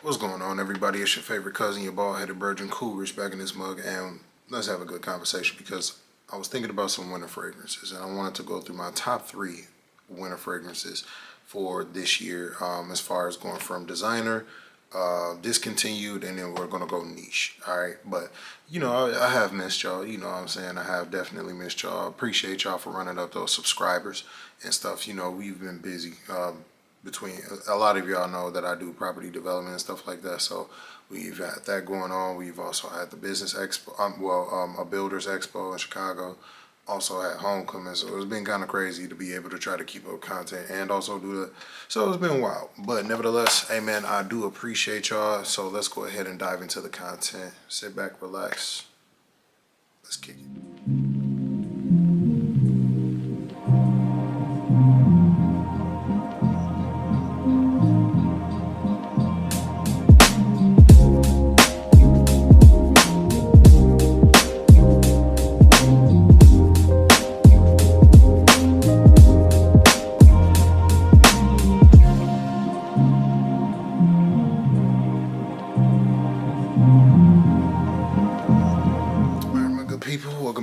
What's going on, everybody? It's your favorite cousin, your bald-headed virgin Coolridge, back in this mug, and let's have a good conversation because I was thinking about some winter fragrances, and I wanted to go through my top 3 winter fragrances for this year, as far as going from designer, discontinued, and then we're gonna go niche. All right, but I have missed y'all. You know what I'm saying? I have definitely missed y'all. I appreciate y'all for running up those subscribers and stuff. We've been busy. Between a lot of y'all know that I do property development and stuff like that, so we've had that going on. We've also had the business expo, a builders expo in Chicago. Also had homecoming, so it's been kind of crazy to be able to try to keep up content and also do that. So it's been wild, but nevertheless, hey man, I do appreciate y'all. So let's go ahead and dive into the content. Sit back, relax. Let's kick it.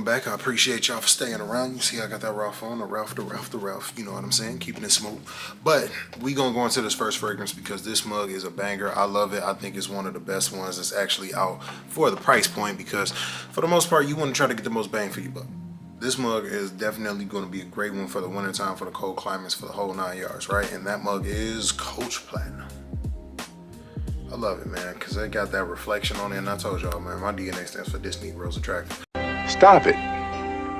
Back. I appreciate y'all for staying around. You see I got that Ralph on, the Ralph, you know what I'm saying? Keeping it smooth. But we gonna go into this first fragrance because this mug is a banger. I love it. I think it's one of the best ones that's actually out for the price point because for the most part, you want to try to get the most bang for your buck. This mug is definitely going to be a great one for the wintertime, for the cold climates, for the whole 9 yards, right? And that mug is Coach Platinum. I love it, man, because they got that reflection on it. And I told y'all, man, my DNA stands for This Negro's Attractive. Stop it.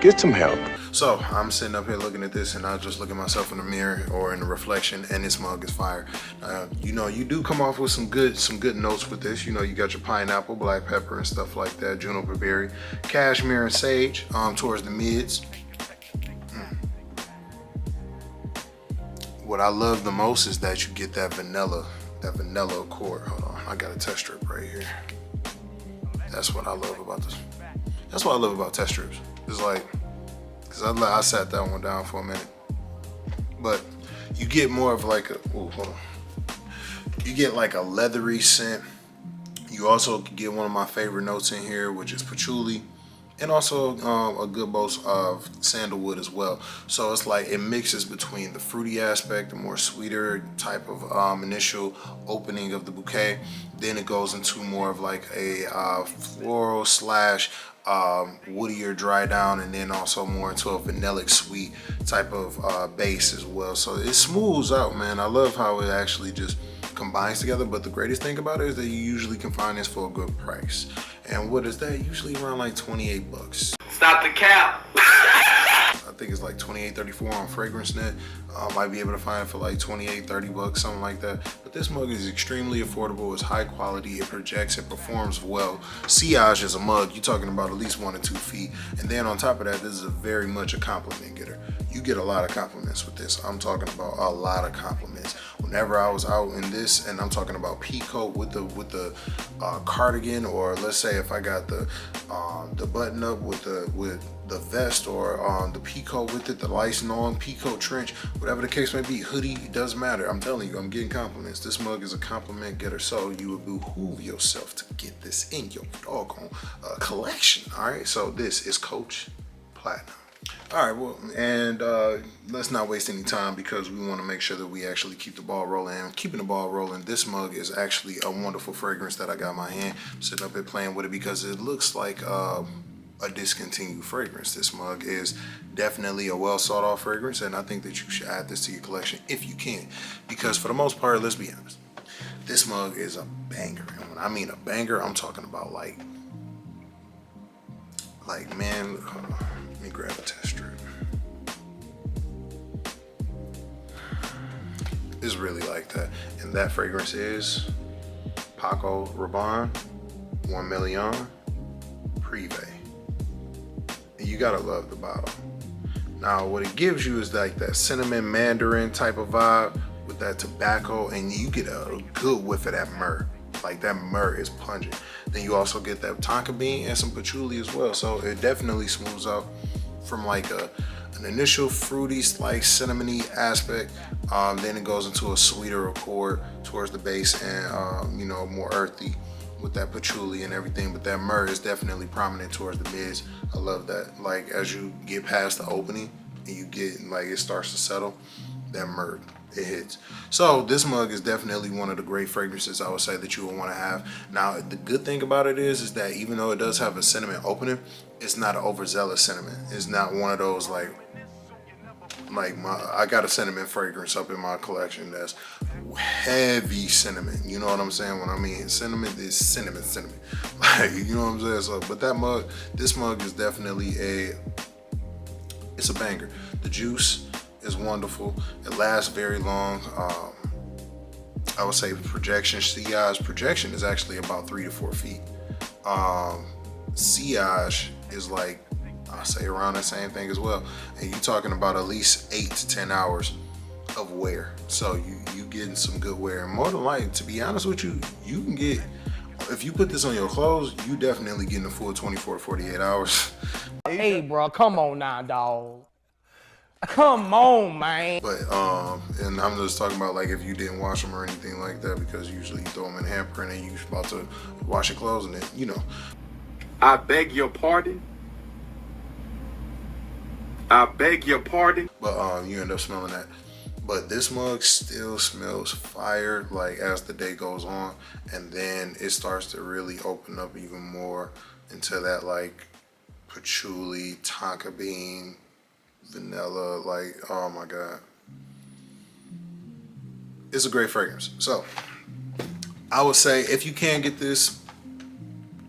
Get some help. So I'm sitting up here looking at this and I just look at myself in the mirror or in the reflection, and this mug is fire. You do come off with some good notes with this. You got your pineapple, black pepper and stuff like that, juniper berry, cashmere and sage towards the mids. What I love the most is that you get that vanilla accord. Hold on, I got a test strip right here. That's what I love about this. That's what I love about test strips. It's like, cause I sat that one down for a minute, but you get more of like you get like a leathery scent. You also get one of my favorite notes in here, which is patchouli, and also a good dose of sandalwood as well. So it's like it mixes between the fruity aspect, the more sweeter type of initial opening of the bouquet. Then it goes into more of like a floral slash woodier dry down, and then also more into a vanillic sweet type of base as well. So it smooths out, man. I love how it actually just combines together. But the greatest thing about it is that you usually can find this for a good price. And what is that? Usually around like 28 bucks. Stop the cap. I think it's like 28.34 on FragranceNet. Might be able to find it for like 28, 30 bucks, something like that. But this mug is extremely affordable. It's high quality. It projects. It performs well. Sillage is a mug. You're talking about at least 1 to 2 feet. And then on top of that, this is very much a compliment getter. You get a lot of compliments with this. I'm talking about a lot of compliments. Whenever I was out in this, and I'm talking about peacoat with the cardigan, or let's say if I got the button up with the vest, or the peacoat with it, the license on peacoat trench, whatever the case may be, hoodie, it doesn't matter. I'm telling you, I'm getting compliments. This mug is a compliment getter, so you would behoove yourself to get this in your doggone collection. All right, so this is Coach Platinum. All right, well, and let's not waste any time because we want to make sure that we actually keep the ball rolling. And keeping the ball rolling, this mug is actually a wonderful fragrance that I got in my hand. I'm sitting up here playing with it because it looks like a discontinued fragrance. This mug is definitely a well sought out fragrance, and I think that you should add this to your collection if you can, because for the most part, let's be honest, this mug is a banger. And when I mean a banger, I'm talking about like man, let me grab a test strip. It's really like that. And that fragrance is Paco Rabanne 1 Million Privé. And you gotta love the bottle. Now what it gives you is like that cinnamon mandarin type of vibe with that tobacco, and you get a good whiff of that myrrh. Like that myrrh is pungent. Then you also get that tonka bean and some patchouli as well. So it definitely smooths out from like a an initial fruity, like cinnamony aspect. Then it goes into a sweeter accord towards the base, and you know, more earthy with that patchouli and everything. But that myrrh is definitely prominent towards the mids. I love that. Like as you get past the opening and you get like it starts to settle, that myrrh, it hits. So this mug is definitely one of the great fragrances I would say that you would want to have. Now the good thing about it is that even though it does have a cinnamon opening, it's not an overzealous cinnamon. It's not one of those like I got a cinnamon fragrance up in my collection that's heavy cinnamon. You know what I'm saying? When I mean cinnamon, is cinnamon. Like, you know what I'm saying? So, but that mug, this mug is definitely it's a banger. The juice is wonderful. It lasts very long. I would say projection, sillage projection is actually about 3 to 4 feet. Sillage is like, I say around the same thing as well. And you're talking about at least 8 to 10 hours of wear. So you getting some good wear. And more than likely, to be honest with you, you can get, if you put this on your clothes, you definitely getting a full 24 to 48 hours. Hey, bro, come on now, dog. Come on, man. But and I'm just talking about like if you didn't wash them or anything like that, because usually you throw them in a hamper and then you're about to wash your clothes and then, you know. I beg your pardon. I beg your pardon. But you end up smelling that. But this mug still smells fire like as the day goes on, and then it starts to really open up even more into that like patchouli, tonka bean, vanilla, like, oh my God. It's a great fragrance. So I would say if you can get this,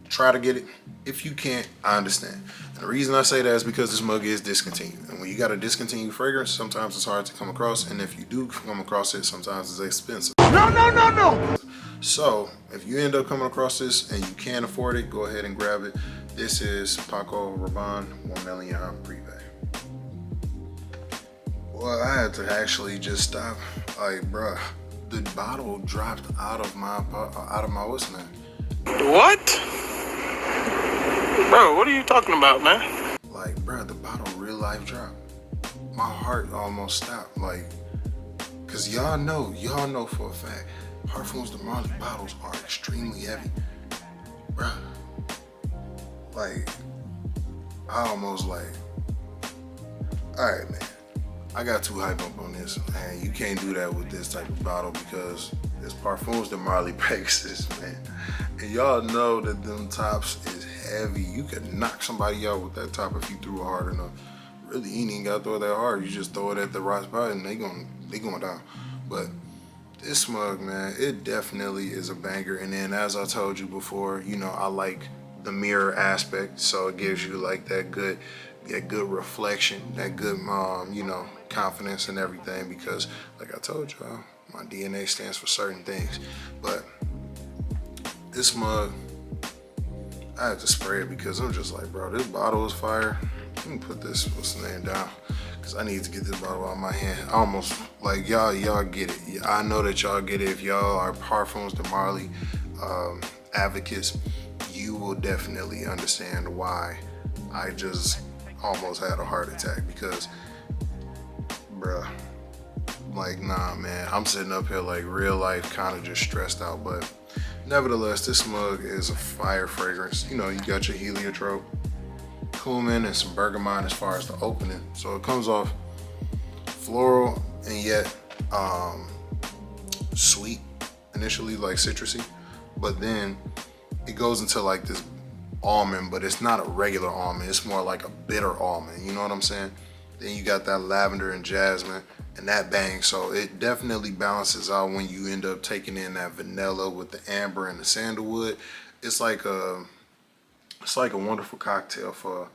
try to get it. If you can't, I understand. And the reason I say that is because this mug is discontinued. And when you got a discontinued fragrance, sometimes it's hard to come across. And if you do come across it, sometimes it's expensive. No. So if you end up coming across this and you can afford it, go ahead and grab it. This is Paco Rabanne 1 million Privé. Well, I had to actually just stop. Like, bruh, the bottle dropped out of my what's name? What? Bro, what are you talking about, man? Like, bruh, the bottle real life dropped. My heart almost stopped. Like, cause y'all know for a fact, Parfums de Marly bottles are extremely heavy. Bruh. Like, I almost like, all right, man. I got too hyped up on this, and you can't do that with this type of bottle because it's Parfums de Marly Pegasus, man. And y'all know that them tops is heavy. You could knock somebody out with that top if you threw it hard enough. Really, you ain't even gotta throw it that hard. You just throw it at the right spot and they going down. But this mug, man, it definitely is a banger. And then as I told you before, you know, I like the mirror aspect, so it gives you like that good reflection, that good you know, confidence and everything, because like I told y'all, my DNA stands for certain things. But this mug, I had to spray it because I'm just like, bro, this bottle is fire. Let me put this, what's the name, down, because I need to get this bottle out of my hand. Almost like y'all get it. I know that y'all get it. If y'all are Parfums de Marly advocates, you will definitely understand why I just almost had a heart attack, because bruh, like, nah, man, I'm sitting up here like real life kind of just stressed out. But nevertheless, this mug is a fire fragrance. You know, you got your heliotrope, cumin, and some bergamot as far as the opening. So it comes off floral and yet sweet initially, like citrusy, but then it goes into like this almond, but it's not a regular almond. It's more like a bitter almond. You know what I'm saying? Then you got that lavender and jasmine and that bang. So it definitely balances out when you end up taking in that vanilla with the amber and the sandalwood. It's like a wonderful cocktail for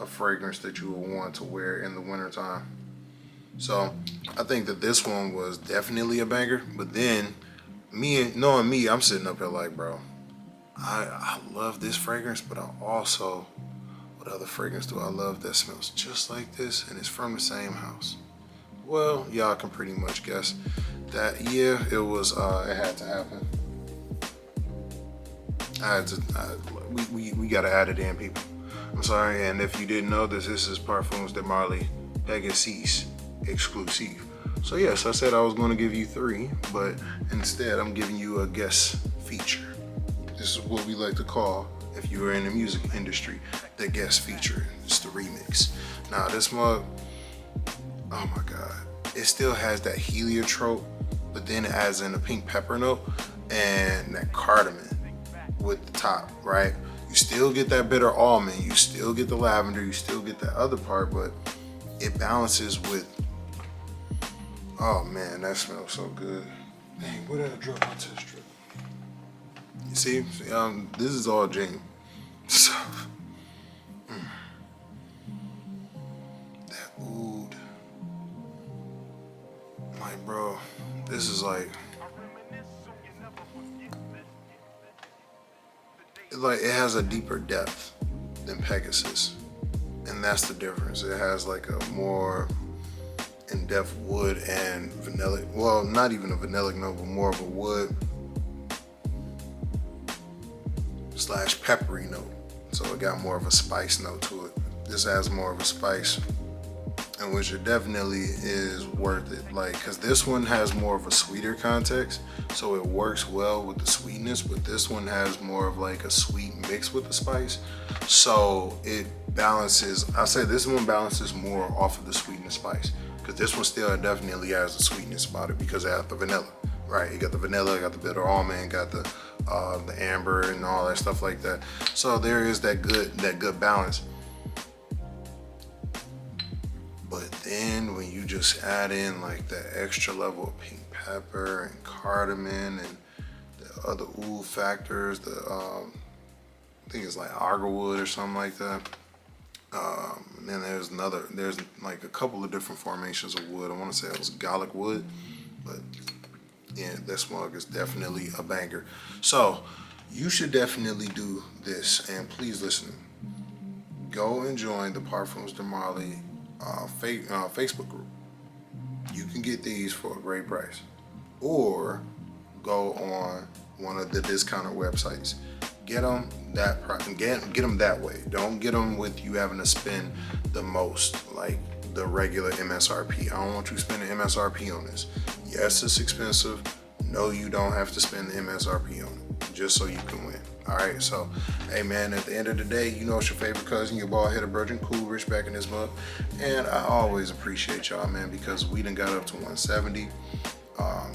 a fragrance that you will want to wear in the wintertime. So I think that this one was definitely a banger. But then knowing me, I'm sitting up here like, bro, I love this fragrance, but I also, what other fragrance do I love that smells just like this and it's from the same house? Well, y'all can pretty much guess that, yeah, it was, it had to happen. We gotta add it in, people. I'm sorry, and if you didn't know this is Parfums de Marly Pegasus exclusive. So yes, I said I was going to give you 3, but instead I'm giving you a guest feature. This is what we like to call, if you are in the music industry, the guest feature. It's the remix. Now this mug, oh my God, it still has that heliotrope, but then it adds in a pink pepper note and that cardamom with the top, right? You still get that bitter almond, you still get the lavender, you still get that other part, but it balances with, oh man, that smells so good. Dang, where did I drop my test strip? You see, this is all genuine. So, that oud. Like, bro, this is like it has a deeper depth than Pegasus, and that's the difference. It has like a more in-depth wood and vanilla, well, not even a vanilla note, but more of a wood / peppery note. So it got more of a spice note to it. This has more of a spice, and which it definitely is worth it. Like, cause this one has more of a sweeter context, so it works well with the sweetness, but this one has more of like a sweet mix with the spice. So it balances, I say this one balances more off of the sweet and spice, because this one still definitely has the sweetness about it because it has the vanilla, right? You got the vanilla, got the bitter almond, got the amber and all that stuff like that. So there is that good balance. But then when you just add in like that extra level of pink pepper and cardamom and the other oud factors, I think it's like agarwood or something like that. And then there's like a couple of different formations of wood. I want to say it was Gallic wood, but yeah, this mug is definitely a banger. So you should definitely do this, and please listen. Go and join the Parfums de Marly Facebook group. You can get these for a great price, or go on one of the discounted websites. Get them get them that way. Don't get them with you having to spend the most, like the regular MSRP. I don't want you spending MSRP on this. Yes, it's expensive. No, you don't have to spend the MSRP on it, just so you can win. All right, so hey man, at the end of the day, you know it's your favorite cousin, your bald headed virgin, Cool Rich, back in this mug. And I always appreciate y'all, man, because we done got up to 170.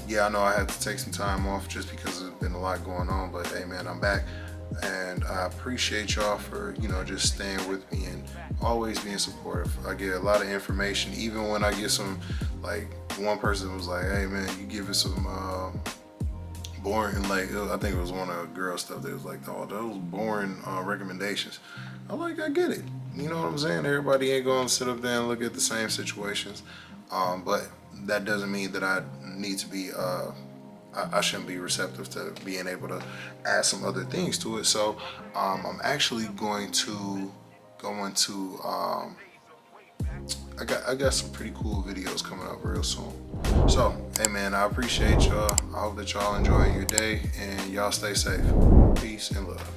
Yeah, I know I had to take some time off just because there's been a lot going on, but hey man, I'm back. And I appreciate y'all for, you know, just staying with me and always being supportive. I get a lot of information, even when I get some, like one person was like, hey man, you give us some boring, like I think it was one of the girl stuff that was like, oh, those boring recommendations. I'm like, I get it. You know what I'm saying? Everybody ain't gonna sit up there and look at the same situations. But that doesn't mean that I need to be I shouldn't be receptive to being able to add some other things to it. So I'm actually going to go into I got some pretty cool videos coming up real soon. So hey man, I appreciate y'all. I hope that y'all enjoy your day and y'all stay safe. Peace and love.